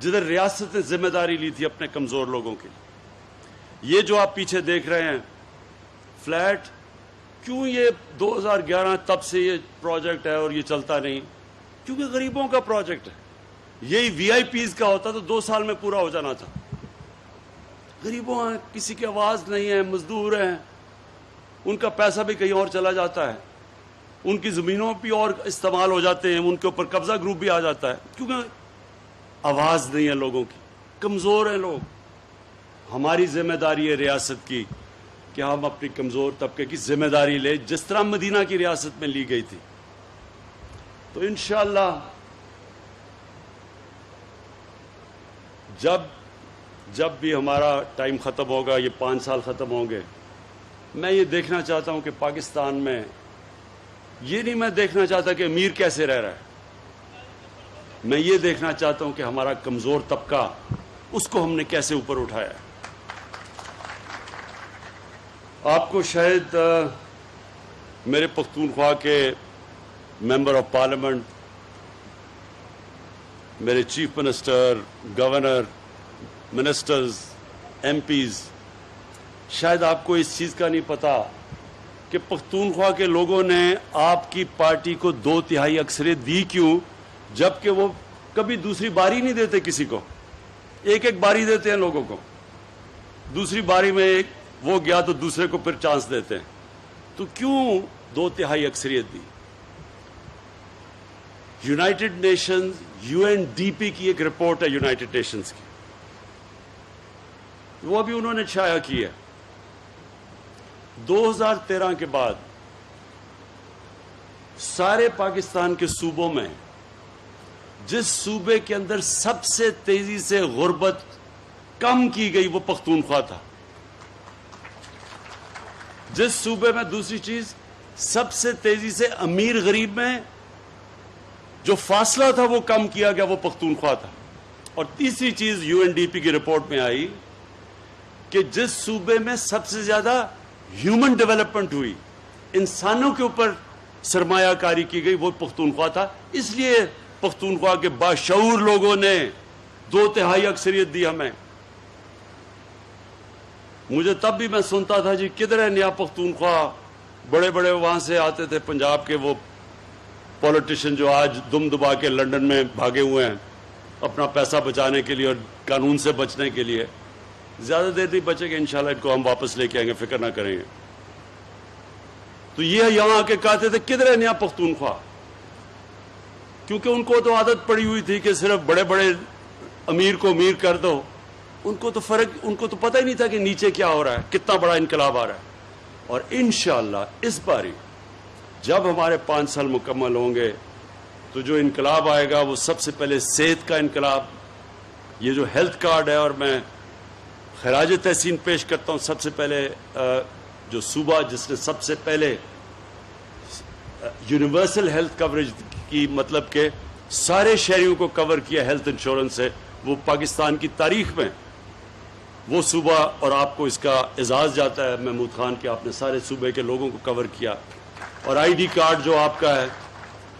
جدھر ریاست نے ذمہ داری لی تھی اپنے کمزور لوگوں کی. یہ جو آپ پیچھے دیکھ رہے ہیں فلیٹ، کیوں یہ 2011 تب سے یہ پروجیکٹ ہے اور یہ چلتا نہیں؟ کیونکہ غریبوں کا پروجیکٹ ہے. یہی وی آئی پیز کا ہوتا تو 2 سال میں پورا ہو جانا تھا. غریبوں ہیں، کسی کی آواز نہیں ہے، مزدور ہیں، ان کا پیسہ بھی کہیں اور چلا جاتا ہے، ان کی زمینوں بھی اور استعمال ہو جاتے ہیں، ان کے اوپر قبضہ گروپ بھی آ جاتا ہے، کیونکہ آواز نہیں ہے لوگوں کی، کمزور ہیں لوگ. ہماری ذمہ داری ہے ریاست کی کہ ہم اپنی کمزور طبقے کی ذمہ داری لیں، جس طرح مدینہ کی ریاست میں لی گئی تھی. تو انشاءاللہ جب بھی ہمارا ٹائم ختم ہوگا، یہ 5 سال ختم ہوں گے، میں یہ دیکھنا چاہتا ہوں کہ پاکستان میں یہ نہیں میں دیکھنا چاہتا کہ امیر کیسے رہ رہا ہے، میں یہ دیکھنا چاہتا ہوں کہ ہمارا کمزور طبقہ، اس کو ہم نے کیسے اوپر اٹھایا ہے. آپ کو شاید میرے پختونخوا کے ممبر آف پارلیمنٹ، میرے chief minister, governor, ministers, MPs, شاید آپ کو اس چیز کا نہیں پتا کہ پختونخوا کے لوگوں نے آپ کی پارٹی کو 2/3 اکثریت دی کیوں، جبکہ وہ کبھی دوسری باری نہیں دیتے کسی کو. ایک باری دیتے ہیں لوگوں کو، دوسری باری میں ایک وہ گیا تو دوسرے کو پھر چانس دیتے ہیں. تو کیوں 2/3 اکثریت دی؟ یونائٹڈ نیشنز UNDP کی ایک رپورٹ ہے یونائٹڈ نیشنز کی، وہ بھی انہوں نے شائع کی ہے. 2013 کے بعد سارے پاکستان کے صوبوں میں جس صوبے کے اندر سب سے تیزی سے غربت کم کی گئی وہ پختونخوا تھا. جس صوبے میں، دوسری چیز، سب سے تیزی سے امیر غریب میں جو فاصلہ تھا وہ کم کیا گیا وہ پختونخوا تھا. اور تیسری چیز UNDP کی رپورٹ میں آئی کہ جس صوبے میں سب سے زیادہ ہیومن ڈیولپمنٹ ہوئی، انسانوں کے اوپر سرمایہ کاری کی گئی، وہ پختونخوا تھا. اس لیے پختونخوا کے باشعور لوگوں نے 2/3 اکثریت دی ہمیں. مجھے تب بھی میں سنتا تھا جی کدھر ہے نیا پختونخوا، بڑے بڑے وہاں سے آتے تھے پنجاب کے وہ پولیٹیشین جو آج دم دبا کے لنڈن میں بھاگے ہوئے ہیں اپنا پیسہ بچانے کے لیے اور قانون سے بچنے کے لیے. زیادہ دیر نہیں بچے گا انشاءاللہ، ان کو ہم واپس لے کے آئیں گے، فکر نہ کریں گے. تو یہ یہاں آ کے کہتے تھے کدھر ہے نیا پختونخوا، کیونکہ ان کو تو عادت پڑی ہوئی تھی کہ صرف بڑے بڑے امیر کو امیر کر دو. ان کو تو پتہ ہی نہیں تھا کہ نیچے کیا ہو رہا ہے، کتنا بڑا انقلاب آ رہا ہے. اور انشاءاللہ اس باری جب ہمارے 5 سال مکمل ہوں گے تو جو انقلاب آئے گا وہ سب سے پہلے صحت کا انقلاب. یہ جو ہیلتھ کارڈ ہے، اور میں خراج تحسین پیش کرتا ہوں سب سے پہلے جو صوبہ جس نے سب سے پہلے یونیورسل ہیلتھ کوریج کی، مطلب کہ سارے شہریوں کو کور کیا ہیلتھ انشورنس سے، وہ پاکستان کی تاریخ میں وہ صوبہ. اور آپ کو اس کا اعزاز جاتا ہے محمود خان کہ آپ نے سارے صوبے کے لوگوں کو کور کیا. اور آئی ڈی کارڈ جو آپ کا ہے،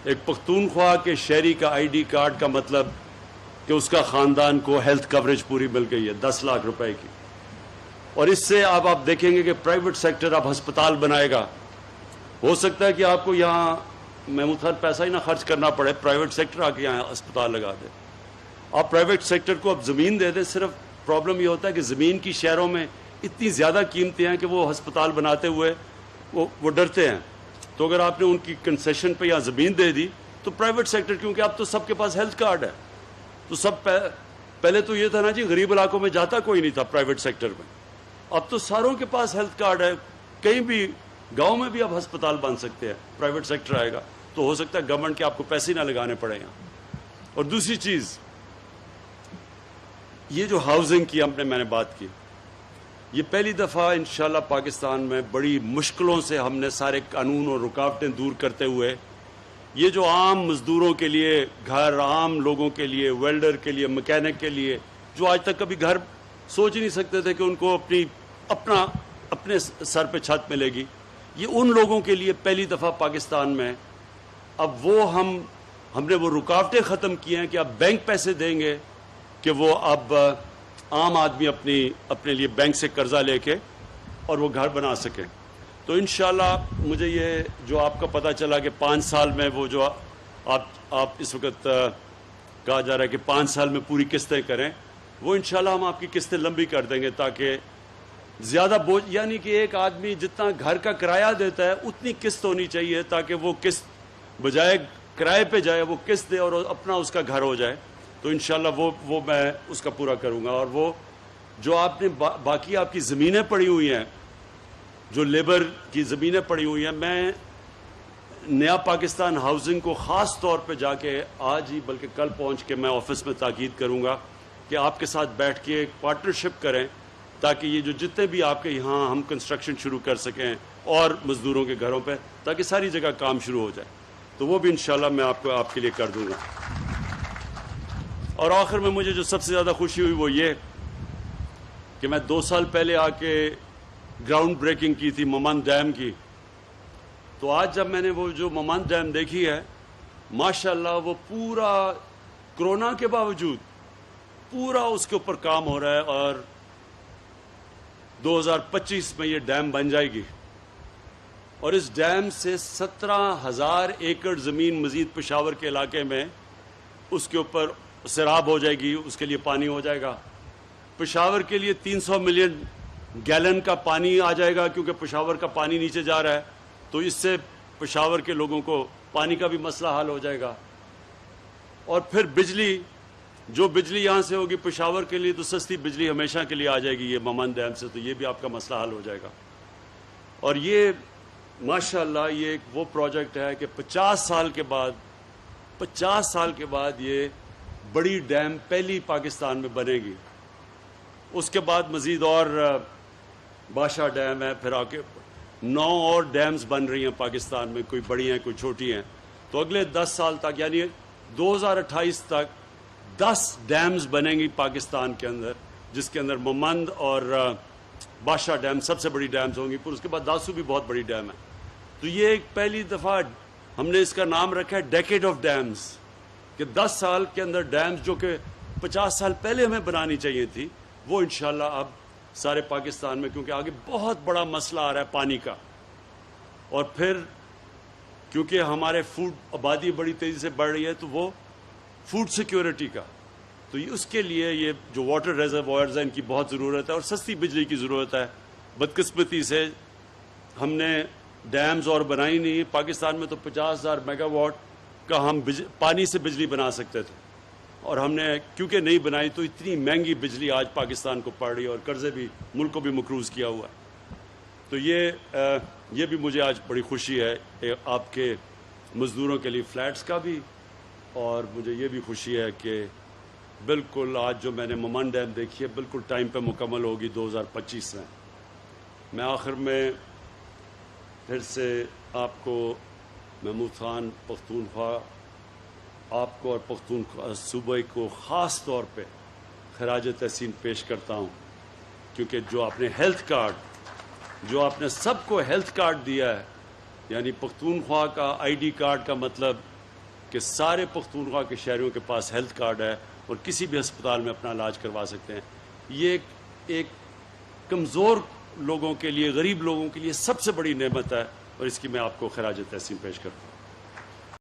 ایک پختونخوا کے شہری کا آئی ڈی کارڈ کا مطلب کہ اس کا خاندان کو ہیلتھ کوریج پوری مل گئی ہے 10 لاکھ روپے کی. اور اس سے آپ دیکھیں گے کہ پرائیویٹ سیکٹر اب ہسپتال بنائے گا. ہو سکتا ہے کہ آپ کو یہاں محمود خان پیسہ ہی نہ خرچ کرنا پڑے، پرائیویٹ سیکٹر آ کے یہاں ہسپتال لگا دے. آپ پرائیویٹ سیکٹر کو اب زمین دے دیں. صرف پرابلم یہ ہوتا ہے کہ زمین کی شہروں میں اتنی زیادہ قیمتیں ہیں کہ وہ ہسپتال بناتے ہوئے وہ ڈرتے ہیں. تو اگر آپ نے ان کی کنسیشن پہ یہاں زمین دے دی تو پرائیویٹ سیکٹر، کیونکہ اب تو سب کے پاس ہیلتھ کارڈ ہے، تو سب پہلے تو یہ تھا نا جی غریب علاقوں میں جاتا کوئی نہیں تھا پرائیویٹ سیکٹر میں، اب تو ساروں کے پاس ہیلتھ کارڈ ہے. کہیں بھی گاؤں میں بھی اب ہسپتال بن سکتے ہیں، پرائیویٹ سیکٹر آئے گا تو ہو سکتا ہے گورنمنٹ کے آپ کو پیسے نہ لگانے پڑے یہاں. اور دوسری چیز، یہ جو ہاؤسنگ کی میں نے بات کی، یہ پہلی دفعہ انشاءاللہ پاکستان میں بڑی مشکلوں سے ہم نے سارے قانون اور رکاوٹیں دور کرتے ہوئے یہ جو عام مزدوروں کے لیے گھر، عام لوگوں کے لیے، ویلڈر کے لیے، مکینک کے لیے، جو آج تک کبھی گھر سوچ ہی نہیں سکتے تھے کہ ان کو اپنے سر پہ چھت ملے گی، یہ ان لوگوں کے لیے پہلی دفعہ پاکستان میں اب وہ ہم نے وہ رکاوٹیں ختم کی ہیں کہ اب بینک پیسے دیں گے کہ وہ اب عام آدمی اپنے لیے بینک سے قرضہ لے کے اور وہ گھر بنا سکے. تو انشاءاللہ مجھے یہ جو آپ کا پتہ چلا کہ 5 سال میں وہ جو آپ اس وقت کہا جا رہا ہے کہ 5 سال میں پوری قسطیں کریں, وہ انشاءاللہ ہم آپ کی قسطیں لمبی کر دیں گے تاکہ زیادہ بوجھ, یعنی کہ ایک آدمی جتنا گھر کا کرایہ دیتا ہے اتنی قسط ہونی چاہیے تاکہ وہ قسط بجائے کرائے پہ جائے وہ قسط دے اور اپنا اس کا گھر ہو جائے. تو انشاءاللہ وہ میں اس کا پورا کروں گا. اور وہ جو آپ نے باقی آپ کی زمینیں پڑی ہوئی ہیں, جو لیبر کی زمینیں پڑی ہوئی ہیں, میں نیا پاکستان ہاؤسنگ کو خاص طور پہ جا کے آج ہی بلکہ کل پہنچ کے میں آفس میں تاکید کروں گا کہ آپ کے ساتھ بیٹھ کے ایک پارٹنرشپ کریں تاکہ یہ جو جتنے بھی آپ کے یہاں ہم کنسٹرکشن شروع کر سکیں اور مزدوروں کے گھروں پہ, تاکہ ساری جگہ کام شروع ہو جائے. تو وہ بھی انشاءاللہ میں آپ کے لیے کر دوں گا. اور آخر میں مجھے جو سب سے زیادہ خوشی ہوئی وہ یہ کہ میں 2 سال پہلے آ کے گراؤنڈ بریکنگ کی تھی ممند ڈیم کی. تو آج جب میں نے وہ جو ممند ڈیم دیکھی ہے, ماشاءاللہ وہ پورا کرونا کے باوجود پورا اس کے اوپر کام ہو رہا ہے اور 2025 میں یہ ڈیم بن جائے گی. اور اس ڈیم سے 17,000 ایکڑ زمین مزید پشاور کے علاقے میں اس کے اوپر سیراب ہو جائے گی, اس کے لیے پانی ہو جائے گا. پشاور کے لیے 300 ملین گیلن کا پانی آ جائے گا کیونکہ پشاور کا پانی نیچے جا رہا ہے. تو اس سے پشاور کے لوگوں کو پانی کا بھی مسئلہ حل ہو جائے گا. اور پھر بجلی, جو بجلی یہاں سے ہوگی پشاور کے لیے تو سستی بجلی ہمیشہ کے لیے آ جائے گی یہ ممند ڈیم سے, تو یہ بھی آپ کا مسئلہ حل ہو جائے گا. اور یہ ماشاءاللہ یہ ایک وہ پروجیکٹ ہے کہ 50 سال کے بعد یہ بڑی ڈیم پہلی پاکستان میں بنے گی. اس کے بعد مزید اور بادشاہ ڈیم ہے, پھر آگے 9 اور ڈیمز بن رہی ہیں پاکستان میں, کوئی بڑی ہیں کوئی چھوٹی ہیں. تو اگلے 10 سال تک یعنی 2028 تک 10 ڈیمز بنیں گی پاکستان کے اندر, جس کے اندر ممند اور بادشاہ ڈیم سب سے بڑی ڈیمز ہوں گی. پھر اس کے بعد داسو بھی بہت بڑی ڈیم ہے. تو یہ ایک پہلی دفعہ ہم نے اس کا نام رکھا ہے ڈیکیڈ آف ڈیمز, کہ 10 سال کے اندر ڈیمز جو کہ 50 سال پہلے ہمیں بنانی چاہیے تھی وہ انشاءاللہ اب سارے پاکستان میں, کیونکہ آگے بہت بڑا مسئلہ آ رہا ہے پانی کا. اور پھر کیونکہ ہمارے فوڈ آبادی بڑی تیزی سے بڑھ رہی ہے تو وہ فوڈ سیکیورٹی کا, تو اس کے لیے یہ جو واٹر ریزروائرز ہیں ان کی بہت ضرورت ہے اور سستی بجلی کی ضرورت ہے. بدقسمتی سے ہم نے ڈیمز اور بنائی نہیں. پاکستان میں تو 50,000 میگا واٹ کا ہم پانی سے بجلی بنا سکتے تھے, اور ہم نے کیونکہ نہیں بنائی تو اتنی مہنگی بجلی آج پاکستان کو پڑ رہی ہے اور قرضے بھی ملک کو بھی مقروض کیا ہوا ہے. تو یہ بھی مجھے آج بڑی خوشی ہے آپ کے مزدوروں کے لیے فلیٹس کا بھی, اور مجھے یہ بھی خوشی ہے کہ بالکل آج جو میں نے ممند ڈیم دیکھی ہے بالکل ٹائم پہ مکمل ہوگی 2025 میں. میں آخر میں پھر سے آپ کو محمود خان پختونخوا, آپ کو اور پختونخوا صوبے کو خاص طور پہ خراج تحسین پیش کرتا ہوں, کیونکہ جو آپ نے ہیلتھ کارڈ, جو آپ نے سب کو ہیلتھ کارڈ دیا ہے, یعنی پختونخوا کا آئی ڈی کارڈ کا مطلب کہ سارے پختونخوا کے شہریوں کے پاس ہیلتھ کارڈ ہے اور کسی بھی ہسپتال میں اپنا علاج کروا سکتے ہیں. یہ ایک کمزور لوگوں کے لیے, غریب لوگوں کے لیے سب سے بڑی نعمت ہے, اور اس کی میں آپ کو خراج تحسین پیش کرتا ہوں.